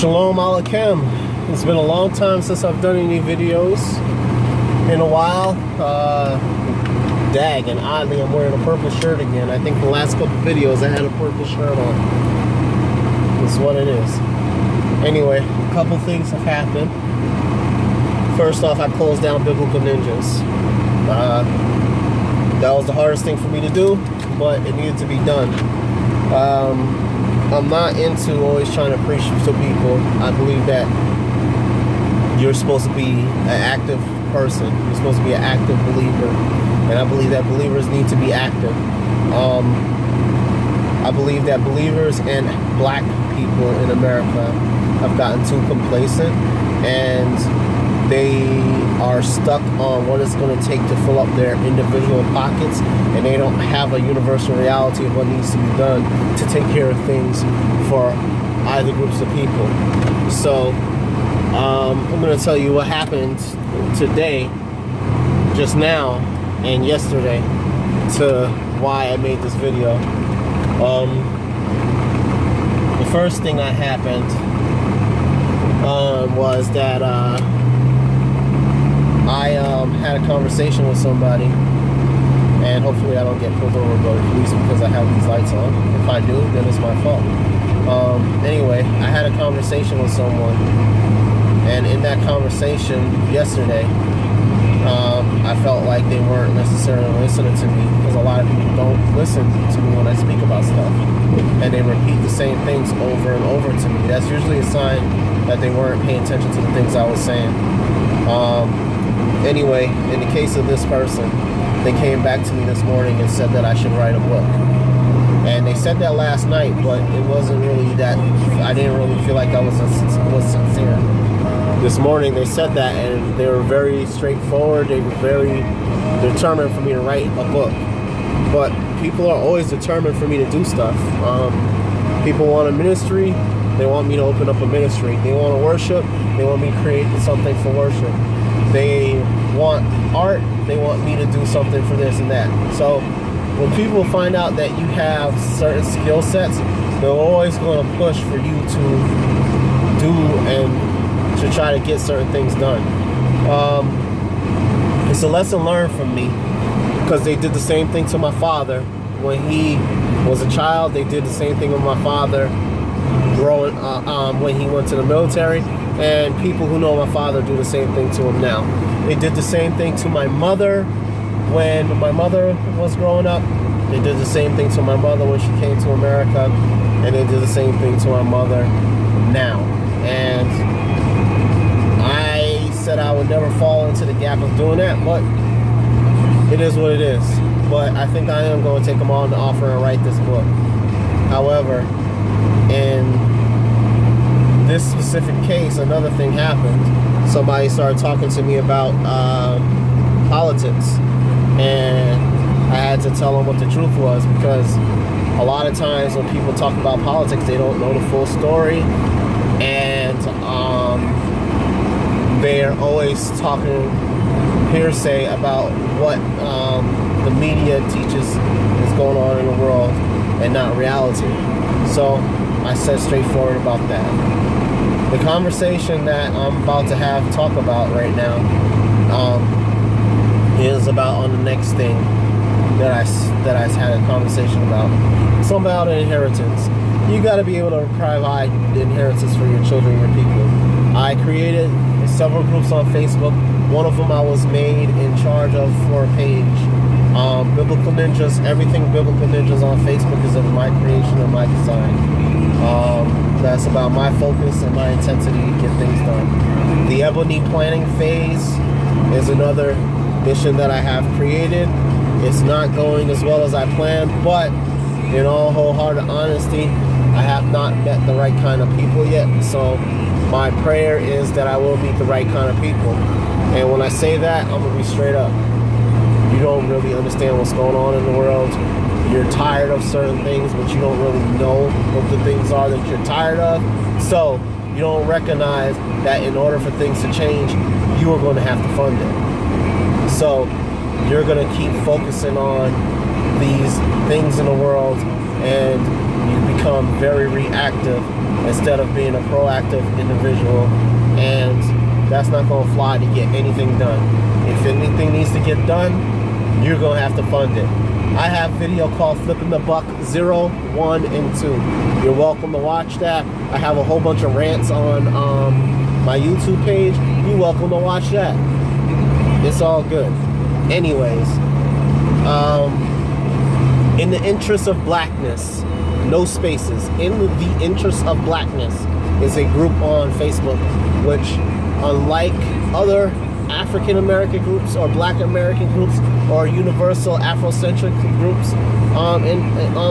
Shalom Aleichem. It's been a long time since I've done any videos. In a while. Dag, and oddly I'm wearing a purple shirt again. I think the last couple videos I had a purple shirt on. That's what it is. Anyway, a couple things have happened. First off, I closed down Biblical Ninjas. That was the hardest thing for me to do, but it needed to be done. I'm not into always trying to preach to people. I believe that you're supposed to be an active person. You're supposed to be an active believer. And I believe that believers need to be active. I believe that believers and black people in America have gotten too complacent, and they are stuck on what it's going to take to fill up their individual pockets, and they don't have a universal reality of what needs to be done to take care of things for either groups of people. So I'm going to tell you what happened today, just now, and yesterday, to why I made this video. The first thing that happened was that I had a conversation with somebody, and hopefully I don't get pulled over by the police because I have these lights on. If I do, then it's my fault. Anyway, I had a conversation with someone, and in that conversation yesterday, I felt like they weren't necessarily listening to me, because a lot of people don't listen to me when I speak about stuff, and they repeat the same things over and over to me. That's usually a sign that they weren't paying attention to the things I was saying. Anyway, in the case of this person, they came back to me this morning and said that I should write a book. And they said that last night, but it wasn't really that, I didn't really feel like I was sincere. This morning they said that, and they were very straightforward. They were very determined for me to write a book. But people are always determined for me to do stuff. People want a ministry, they want me to open up a ministry. They want to worship, they want me to create something for worship. They want art, they want me to do something for this and that. So when people find out that you have certain skill sets, they're always going to push for you to do and to try to get certain things done. It's a lesson learned from me, because they did the same thing to my father when he was a child. They did the same thing with my father growing when he went to the military, and people who know my father do the same thing to him now. They did the same thing to my mother when my mother was growing up. They did the same thing to my mother when she came to America, and they did the same thing to my mother now. And I said I would never fall into the gap of doing that, but it is what it is. But I think I am going to take them on the offer and write this book. However, in this specific case, another thing happened. Somebody started talking to me about politics, and I had to tell them what the truth was, because a lot of times when people talk about politics, they don't know the full story, and they're always talking hearsay about what the media teaches is going on in the world, and not reality. So I said straightforward about that. The conversation that I'm about to talk about right now is about on the next thing that I had a conversation about. It's about an inheritance. You got to be able to provide the inheritance for your children, your people. I created several groups on Facebook. One of them I was made in charge of for a page. Biblical Ninjas, everything Biblical Ninjas on Facebook is of my creation and my design. That's about my focus and my intensity to get things done. The Ebony Planning Phase is another mission that I have created. It's not going as well as I planned, but in all wholehearted honesty, I have not met the right kind of people yet. So my prayer is that I will meet the right kind of people. And when I say that, I'm going to be straight up. You don't really understand what's going on in the world. You're tired of certain things, but you don't really know what the things are that you're tired of. So you don't recognize that in order for things to change, you are going to have to fund it. So you're going to keep focusing on these things in the world, and you become very reactive instead of being a proactive individual. And that's not going to fly to get anything done. If anything needs to get done, you're going to have to fund it. I have a video called Flipping the Buck 0, 1, and 2. You're welcome to watch that. I have a whole bunch of rants on my YouTube page. You're welcome to watch that. It's all good. Anyways, in the interest of blackness, no spaces. In the interest of blackness is a group on Facebook, which, unlike other African American groups or Black American groups or universal Afrocentric groups on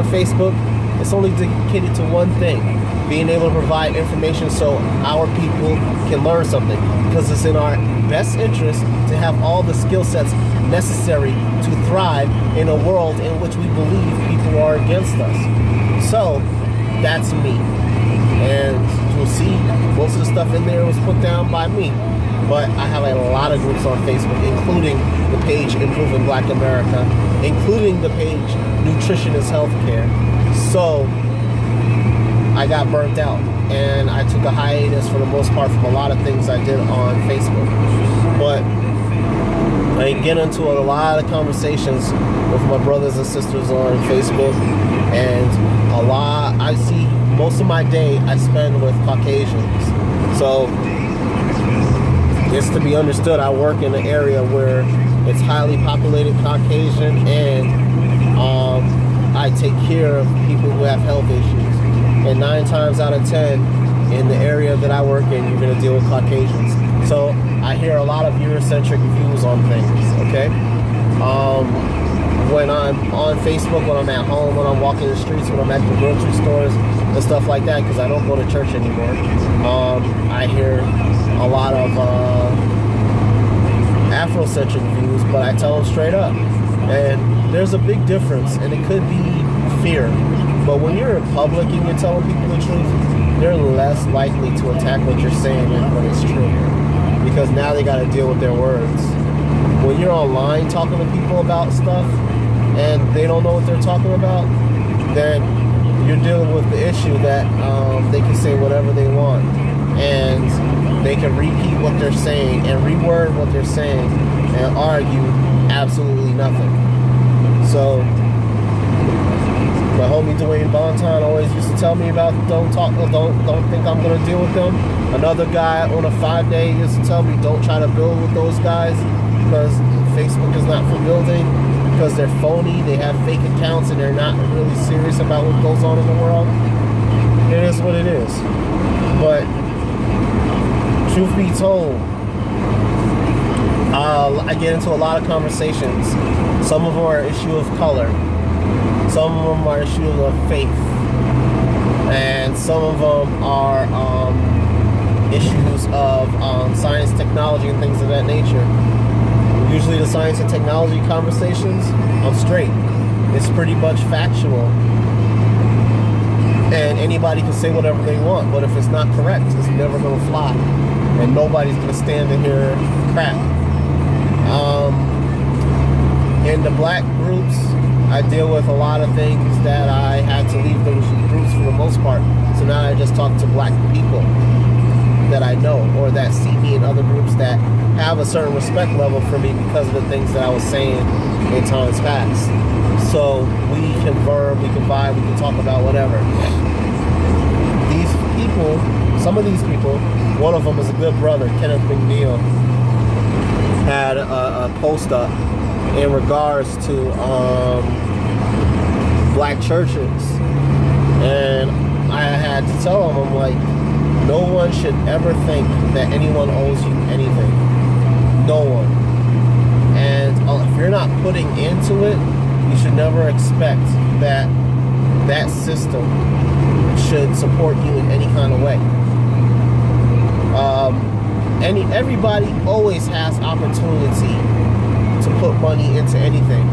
Facebook, it's only dedicated to one thing: being able to provide information so our people can learn something. Because it's in our best interest to have all the skill sets necessary to thrive in a world in which we believe people are against us. So that's me. And you'll see most of the stuff in there was put down by me. But I have a lot of groups on Facebook, including the page Improving Black America, including the page Nutrition is Healthcare. So I got burnt out, and I took a hiatus for the most part from a lot of things I did on Facebook. But I get into a lot of conversations with my brothers and sisters on Facebook, and I see most of my day I spend with Caucasians. So it's to be understood, I work in an area where it's highly populated Caucasian, and I take care of people who have health issues. And 9 times out of 10, in the area that I work in, you're going to deal with Caucasians. So I hear a lot of Eurocentric views on things, okay? When I'm on Facebook, when I'm at home, when I'm walking the streets, when I'm at the grocery stores and stuff like that, because I don't go to church anymore, I hear a lot of Afrocentric views, but I tell them straight up. And there's a big difference, and it could be fear. But when you're in public and you're telling people the truth, they're less likely to attack what you're saying when it's true, because now they got to deal with their words. When you're online talking to people about stuff and they don't know what they're talking about, then you're dealing with the issue that they can say whatever they want, and they can repeat what they're saying and reword what they're saying and argue absolutely nothing. So my homie Dwayne Bonton always used to tell me about don't think I'm gonna deal with them. Another guy on a 5-day used to tell me don't try to build with those guys because Facebook is not for building, because they're phony, they have fake accounts, and they're not really serious about what goes on in the world. It is what it is. But truth be told, I get into a lot of conversations. Some of them are an issue of color. Some of them are issues of faith. And some of them are issues of science, technology, and things of that nature. Usually the science and technology conversations, I'm straight. It's pretty much factual. And anybody can say whatever they want, but if it's not correct, it's never going to fly. And nobody's going to stand to hear crap. In the black groups, I deal with a lot of things that I had to leave those groups for the most part. So now I just talk to black people that I know, or that see me in other groups that have a certain respect level for me because of the things that I was saying in times past. So we can verb, we can vibe, we can talk about whatever. These people, some of these people, one of them is a good brother, Kenneth McNeil, had a post up in regards to black churches, and I had to tell him, I'm like, no one should ever think that anyone owes you anything. No one. And if you're not putting into it, you should never expect that that system should support you in any kind of way. Everybody always has opportunity to put money into anything.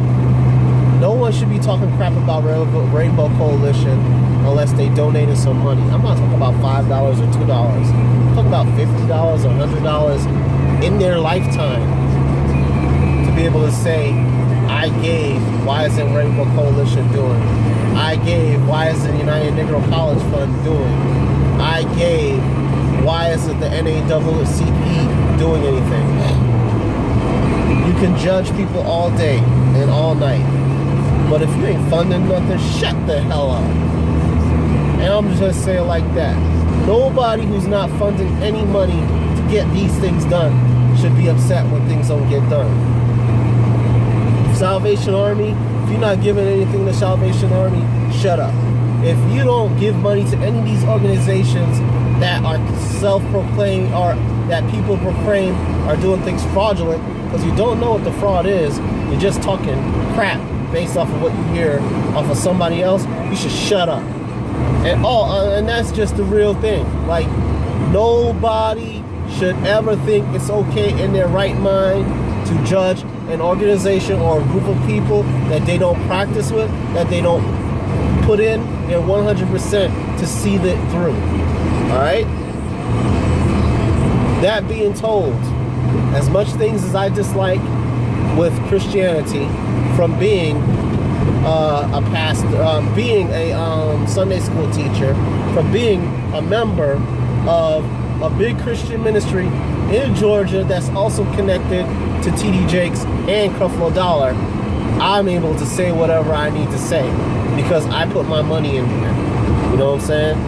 No one should be talking crap about Rainbow Coalition unless they donated some money. I'm not talking about $5 or $2. I'm talking about $50 or $100 in their lifetime to be able to say, I gave, why isn't Rainbow Coalition doing? I gave, why isn't the United Negro College Fund doing? I the NAACP doing anything. You can judge people all day and all night, but if you ain't funding nothing, shut the hell up. And I'm just saying like that. Nobody who's not funding any money to get these things done should be upset when things don't get done. Salvation Army, if you're not giving anything to Salvation Army, shut up. If you don't give money to any of these organizations that are self-proclaimed or that people proclaim are doing things fraudulent, because you don't know what the fraud is, you're just talking crap based off of what you hear off of somebody else, you should shut up. And that's just the real thing. Like, nobody should ever think it's okay in their right mind to judge an organization or a group of people that they don't practice with, that they don't put in their 100% to see that through. All right? That being told, as much things as I dislike with Christianity, from being a pastor, being a Sunday school teacher, from being a member of a big Christian ministry in Georgia that's also connected to TD Jakes and Creflo Dollar, I'm able to say whatever I need to say because I put my money in here. You know what I'm saying?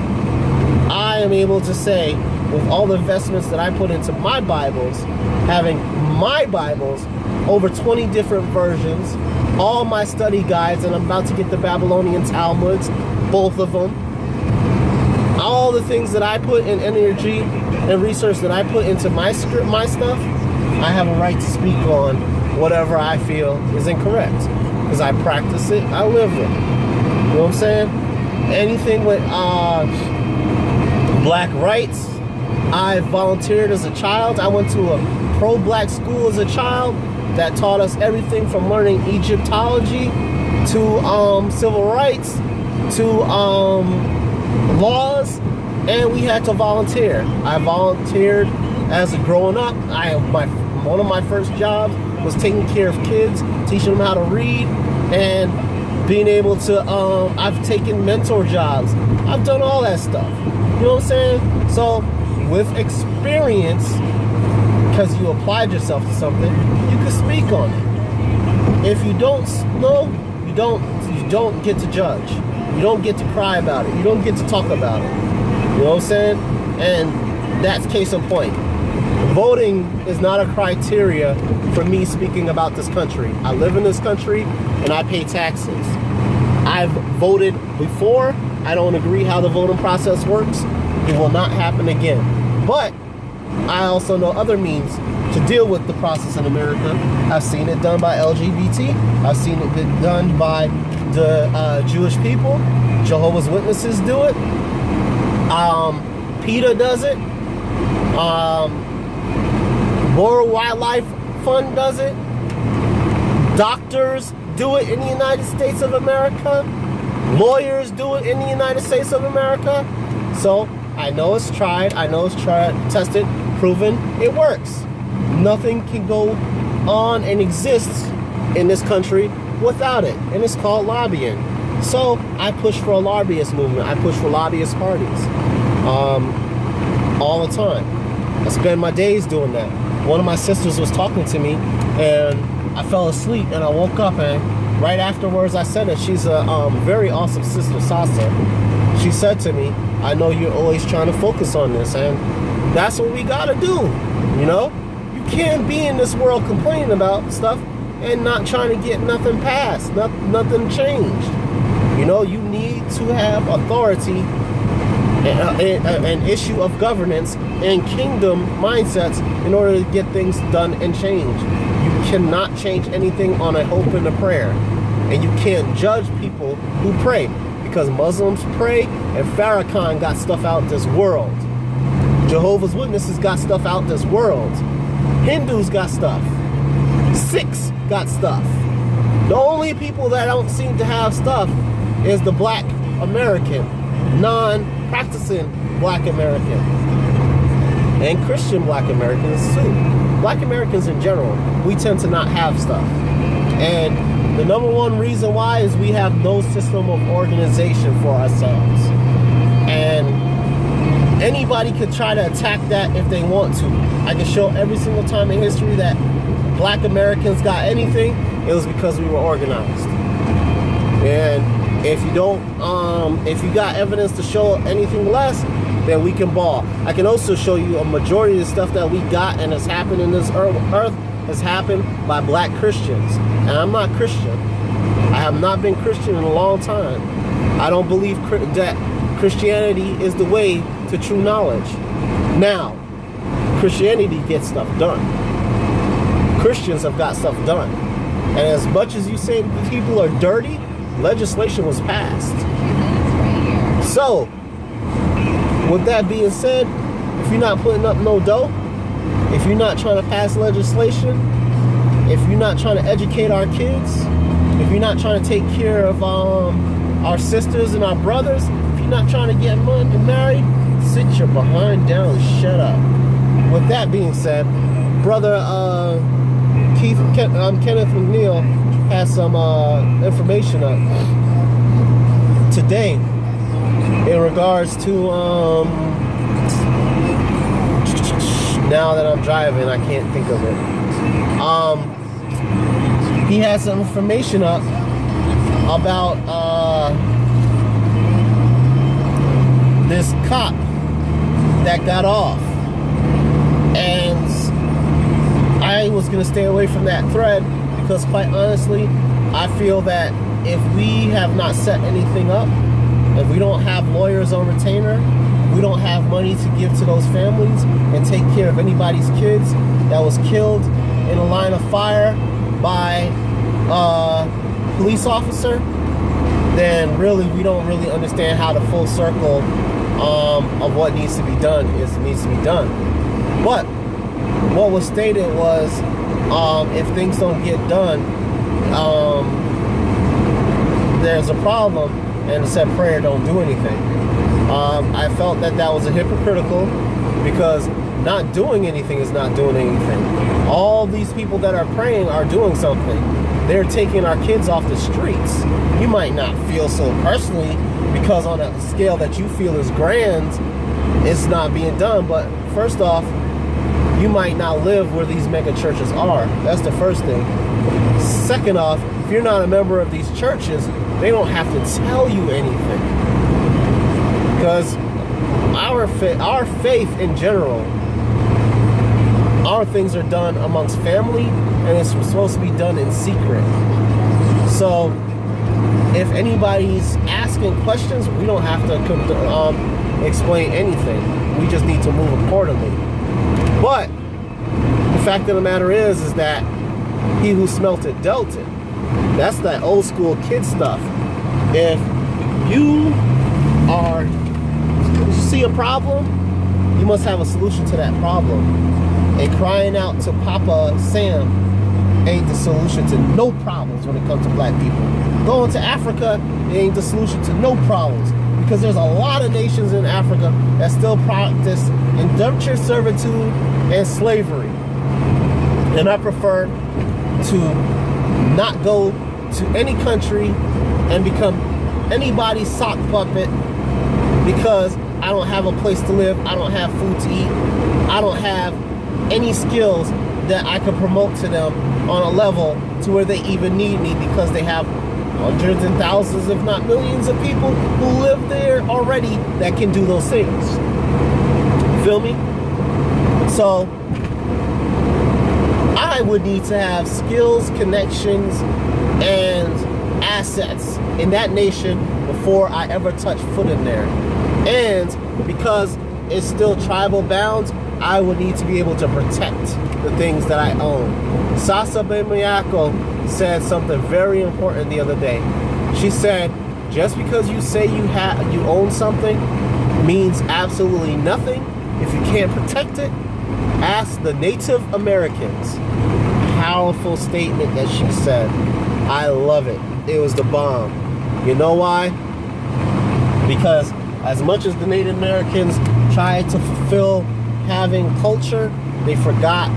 I am able to say, with all the investments that I put into my Bibles, having my Bibles, over 20 different versions, all my study guides, and I'm about to get the Babylonian Talmuds, both of them. All the things that I put in energy and research that I put into my script, my stuff, I have a right to speak on whatever I feel is incorrect. Because I practice it, I live it. You know what I'm saying? Anything with black rights, I volunteered as a child. I went to a pro-black school as a child that taught us everything from learning Egyptology to civil rights to laws, and we had to volunteer. I volunteered as a growing up. One of my first jobs was taking care of kids, teaching them how to read, and being able to, I've taken mentor jobs. I've done all that stuff. You know what I'm saying? So with experience, because you applied yourself to something, you can speak on it. If you don't know, you don't get to judge. You don't get to cry about it. You don't get to talk about it. You know what I'm saying? And that's case in point. Voting is not a criteria for me speaking about this country. I live in this country and I pay taxes. I've voted before. I don't agree how the voting process works. It will not happen again. But I also know other means to deal with the process in America. I've seen it done by LGBT. I've seen it done by the Jewish people. Jehovah's Witnesses do it. PETA does it. World Wildlife Fund does it. Doctors do it in the United States of America. Lawyers do it in the United States of America. So I know it's tried. I know it's tested, proven. It works. Nothing can go on and exist in this country without it. And it's called lobbying. So I push for a lobbyist movement. I push for lobbyist parties all the time. I spend my days doing that. One of my sisters was talking to me and I fell asleep and I woke up, and right afterwards I said it. She's a very awesome sister, Sasa. She said to me, I know you're always trying to focus on this, and that's what we gotta do. You know, you can't be in this world complaining about stuff and not trying to get nothing passed, nothing changed. You know, you need to have authority, an issue of governance and kingdom mindsets in order to get things done and change. You cannot change anything on a hope and a prayer. And you can't judge people who pray, because Muslims pray and Farrakhan got stuff out this world. Jehovah's Witnesses got stuff out this world. Hindus got stuff. Sikhs got stuff. The only people that don't seem to have stuff is the black American, non-practicing black American, and Christian black Americans too. Black Americans in general, we tend to not have stuff. And the number one reason why is we have no system of organization for ourselves. And Anybody could try to attack that if they want to. I can show every single time in history that black Americans got anything, it was because we were organized. And if you don't, if you got evidence to show anything less, then we can ball. I can also show you a majority of the stuff that we got and has happened in this earth has happened by black Christians. And I'm not Christian. I have not been Christian in a long time. I don't believe that Christianity is the way to true knowledge. Now, Christianity gets stuff done. Christians have got stuff done. And as much as you say people are dirty, legislation was passed. So, with that being said, if you're not putting up no dough, if you're not trying to pass legislation, if you're not trying to educate our kids, if you're not trying to take care of our sisters and our brothers, if you're not trying to get married, sit your behind down and shut up. With that being said, brother Kenneth McNeil has some information up today in regards to now that I'm driving, I can't think of it. He has some information up about this cop that got off. And I was going to stay away from that thread because, quite honestly, I feel that if we have not set anything up, if we don't have lawyers on retainer, if we don't have money to give to those families and take care of anybody's kids that was killed in a line of fire by a police officer, then really we don't really understand how the full circle of what needs to be done needs to be done. But what was stated was, if things don't get done, there's a problem, and it said prayer don't do anything. I felt that was a hypocritical, because not doing anything is not doing anything. All these people that are praying are doing something. They're taking our kids off the streets. You might not feel so personally, because on a scale that you feel is grand, it's not being done. But first off, you might not live where these mega churches are. That's the first thing. Second off, if you're not a member of these churches, they don't have to tell you anything. Because our faith in general, our things are done amongst family, and it's supposed to be done in secret. So if anybody's asking questions, we don't have to explain anything. We just need to move accordingly. But the fact of the matter is that he who smelt it dealt it. That's that old school kid stuff. If you see a problem, you must have a solution to that problem. And crying out to Papa Sam ain't the solution to no problems when it comes to black people. Going to Africa ain't the solution to no problems, because there's a lot of nations in Africa that still practice indentured servitude and slavery. And I prefer to not go to any country and become anybody's sock puppet because I don't have a place to live, I don't have food to eat, I don't have any skills that I can promote to them on a level to where they even need me, because they have hundreds and thousands, if not millions, of people who live there already that can do those things. Feel me? So I would need to have skills, connections, and assets in that nation before I ever touch foot in there. And because it's still tribal bound, I would need to be able to protect the things that I own. Sasa Bemayako said something very important the other day. She said, just because you say you own something means absolutely nothing. If you can't protect it, ask the Native Americans. Powerful statement that she said. I love it. It was the bomb. You know why? Because as much as the Native Americans tried to fulfill having culture, they forgot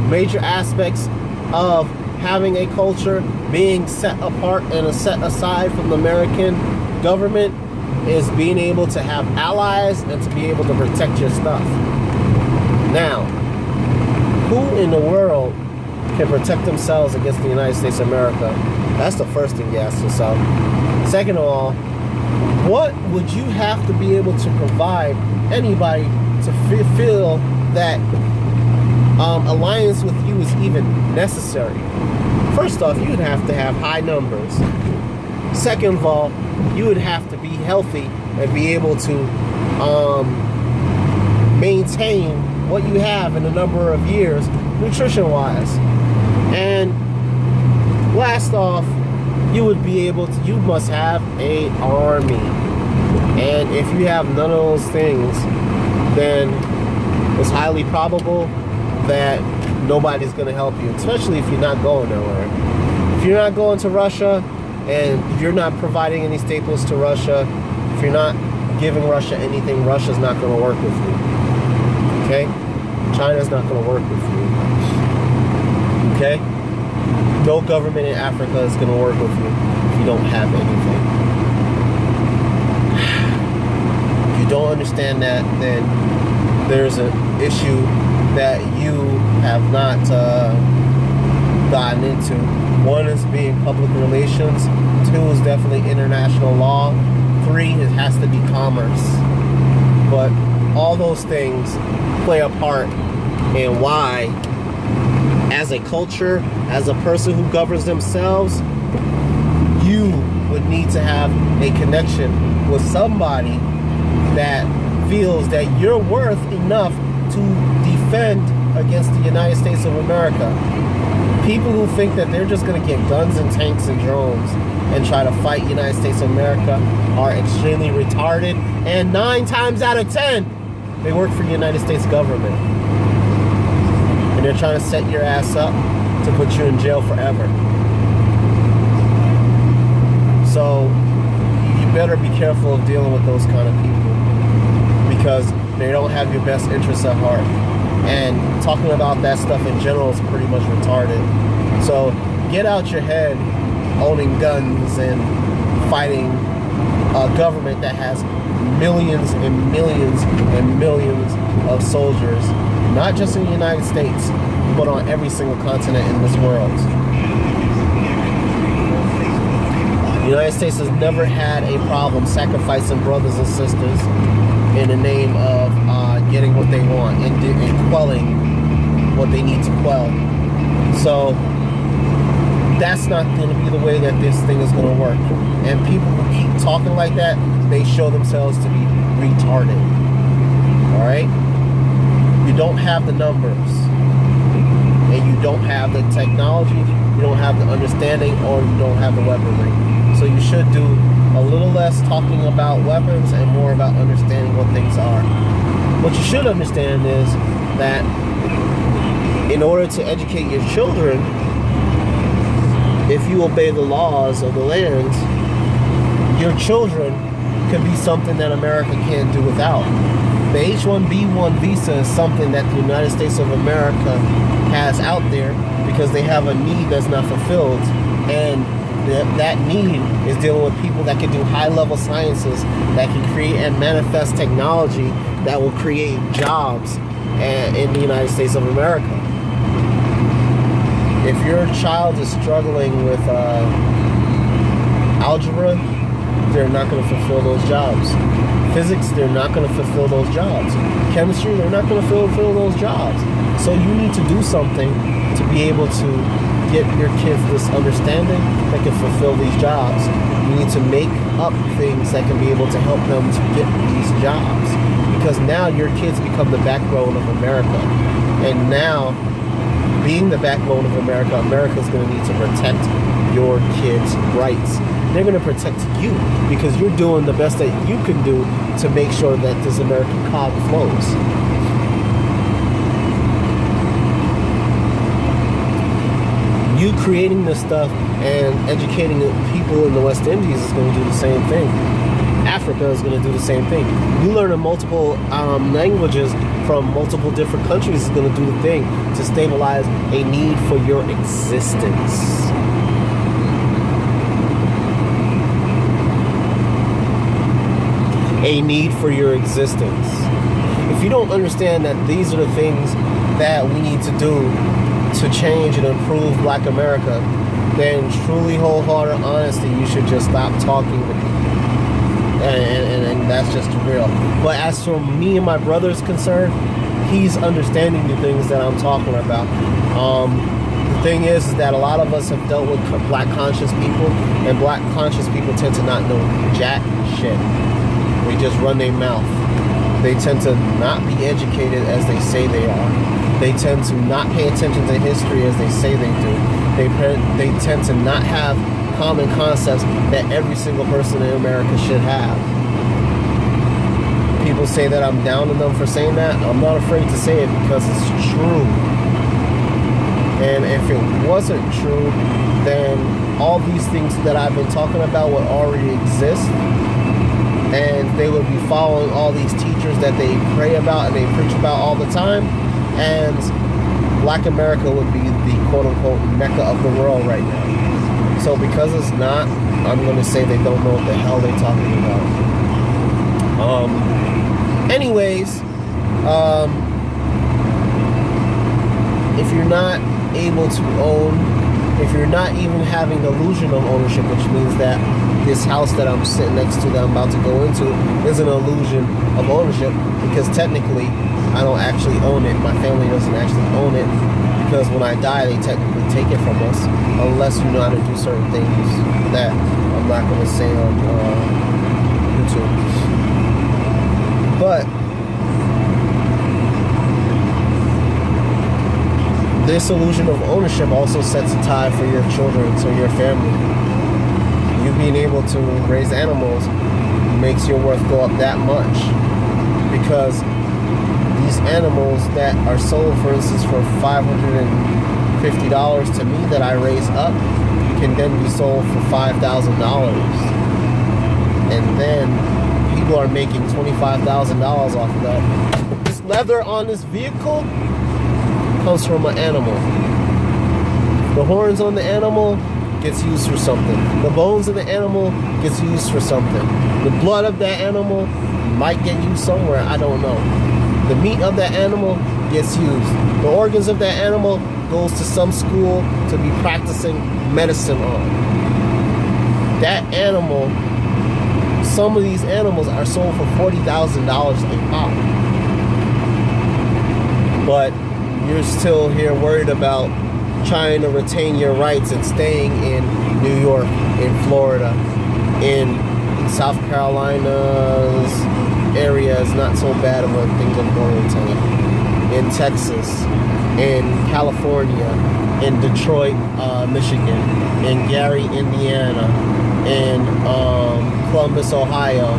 major aspects of having a culture, being set apart and set aside from the American government, is being able to have allies and to be able to protect your stuff. Now, who in the world can protect themselves against the United States of America? That's the first thing you ask yourself. Second of all, what would you have to be able to provide anybody to feel that alliance with you is even necessary? First off, you would have to have high numbers. Second of all, you would have to be healthy and be able to maintain what you have in a number of years, nutrition-wise. And last off, you would be able to, you must have an army. And if you have none of those things, then it's highly probable that nobody's going to help you, especially if you're not going nowhere. If you're not going to Russia and you're not providing any staples to Russia, if you're not giving Russia anything, Russia's not going to work with you. Okay? China's not going to work with you. Okay? No government in Africa is going to work with you if you don't have anything. If you don't understand that, then there's an issue that you have not gotten into. One is being public relations. Two is definitely international law. Three, it has to be commerce. But all those things play a part in why, as a culture, as a person who governs themselves, you would need to have a connection with somebody that feels that you're worth enough to defend against the United States of America. People who think that they're just going to get guns and tanks and drones and try to fight United States of America are extremely retarded, and 9 times out of 10 they work for the United States government, and they're trying to set your ass up to put you in jail forever. So you better be careful of dealing with those kind of people, because they don't have your best interests at heart. And talking about that stuff in general is pretty much retarded. So get out your head owning guns and fighting a government that has millions and millions and millions of soldiers, not just in the United States, but on every single continent in this world. The United States has never had a problem sacrificing brothers and sisters in the name of getting what they want and quelling what they need to quell. So that's not going to be the way that this thing is going to work. And people who keep talking like that, they show themselves to be retarded. All right? You don't have the numbers, and you don't have the technology, you don't have the understanding, or you don't have the weaponry. So you should do a little less talking about weapons and more about understanding what things are. What you should understand is that in order to educate your children, if you obey the laws of the land, your children can be something that America can't do without. The H-1B1 visa is something that the United States of America has out there because they have a need that's not fulfilled, and that need is dealing with people that can do high-level sciences, that can create and manifest technology that will create jobs in the United States of America. If your child is struggling with algebra, they're not going to fulfill those jobs. Physics, they're not going to fulfill those jobs. Chemistry, they're not going to fulfill those jobs. So you need to do something to be able to get your kids this understanding that can fulfill these jobs. You need to make up things that can be able to help them to get these jobs. Because now your kids become the backbone of America. And now, being the backbone of America, America's going to need to protect your kids' rights. They're going to protect you because you're doing the best that you can do to make sure that this American cog flows. You creating this stuff and educating people in the West Indies is going to do the same thing. Africa is going to do the same thing. You learning multiple languages from multiple different countries is going to do the thing to stabilize a need for your existence. a need for your existence. If you don't understand that these are the things that we need to do to change and improve Black America, then truly wholehearted honesty, you should just stop talking to people. And that's just real. But as for me and my brother's concerned, he's understanding the things that I'm talking about. The thing is that a lot of us have dealt with Black conscious people, and Black conscious people tend to not know jack shit. They just run their mouth. They tend to not be educated as they say they are. They tend to not pay attention to history as they say they do. They tend to not have common concepts that every single person in America should have. People say that I'm down on them for saying that. I'm not afraid to say it because it's true. And if it wasn't true, then all these things that I've been talking about would already exist. And they would be following all these teachers that they pray about and they preach about all the time. And Black America would be the quote-unquote Mecca of the world right now. So because it's not, I'm going to say they don't know what the hell they're talking about. Anyways, if you're not able to own, if you're not even having the illusion of ownership, which means that this house that I'm sitting next to that I'm about to go into is an illusion of ownership, because technically I don't actually own it. My family doesn't actually own it, because when I die they technically take it from us, unless you know how to do certain things that I'm not going to say on YouTube. But this illusion of ownership also sets a tie for your children, so your family. You being able to raise animals makes your worth go up that much, because these animals that are sold, for instance, for $550 to me that I raise up can then be sold for $5,000. And then people are making $25,000 off of that. This leather on this vehicle comes from an animal. The horns on the animal gets used for something. The bones of the animal gets used for something. The blood of that animal might get used somewhere, I don't know. The meat of that animal gets used. The organs of that animal goes to some school to be practicing medicine on. That animal, some of these animals are sold for $40,000 a pop. But you're still here worried about trying to retain your rights and staying in New York, in Florida, in South Carolina's area is not so bad of a thing I'm going to tell you. In Texas, in California, in Detroit, Michigan, in Gary, Indiana, in Columbus, Ohio,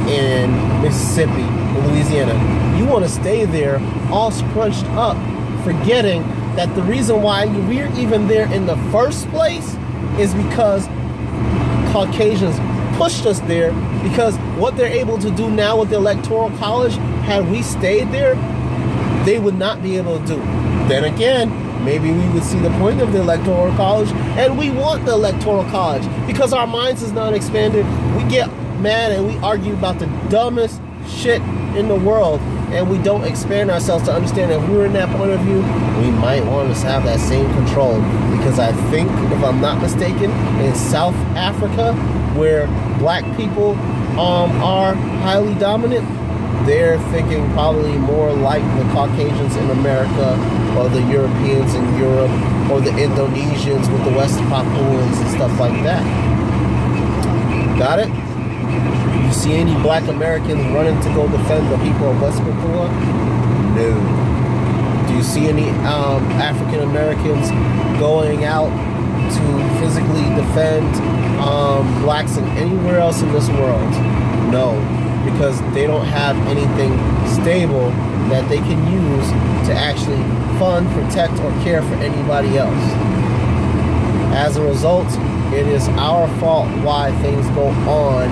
in Mississippi, in Louisiana. You want to stay there all scrunched up, forgetting that the reason why we're even there in the first place is because Caucasians pushed us there, because what they're able to do now with the Electoral College, had we stayed there, they would not be able to do. Then again, maybe we would see the point of the Electoral College, and we want the Electoral College because our minds is not expanded. We get mad and we argue about the dumbest shit in the world, and we don't expand ourselves to understand that if we were in that point of view, we might want us to have that same control. Because I think, if I'm not mistaken, in South Africa, where Black people are highly dominant, they're thinking probably more like the Caucasians in America, or the Europeans in Europe, or the Indonesians with the West Papuans and stuff like that. Got it? You see any Black Americans running to go defend the people of West Papua? No. Do you see any African Americans going out to physically defend Blacks in anywhere else in this world? No. Because they don't have anything stable that they can use to actually fund, protect, or care for anybody else. As a result, it is our fault why things go on,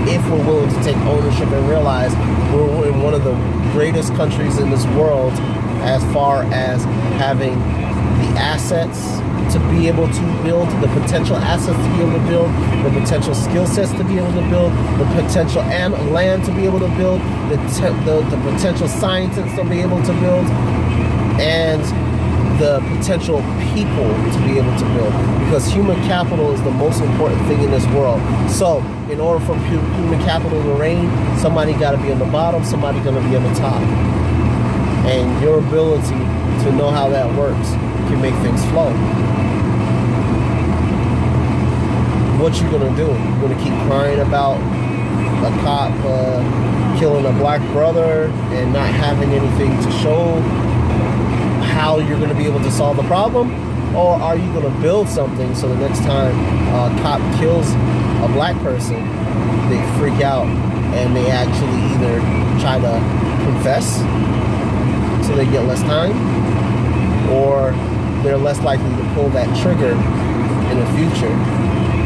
if we're willing to take ownership and realize we're in one of the greatest countries in this world as far as having the assets to be able to build, the potential assets to be able to build, the potential skill sets to be able to build, the potential land to be able to build, the potential scientists to be able to build, and the potential people to be able to build, because human capital is the most important thing in this world. So in order for human capital to reign, somebody got to be on the bottom, somebody going to be on the top, and your ability to know how that works can make things flow. What you gonna do? You gonna keep crying about a cop killing a black brother and not having anything to show how you're going to be able to solve the problem? Or are you going to build something so the next time a cop kills a black person, they freak out and they actually either try to confess so they get less time, or they're less likely to pull that trigger in the future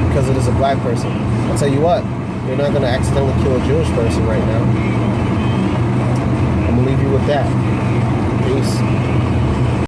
because it is a black person? I'll tell you what, you're not going to accidentally kill a Jewish person right now. I'm going to leave you with that. Peace.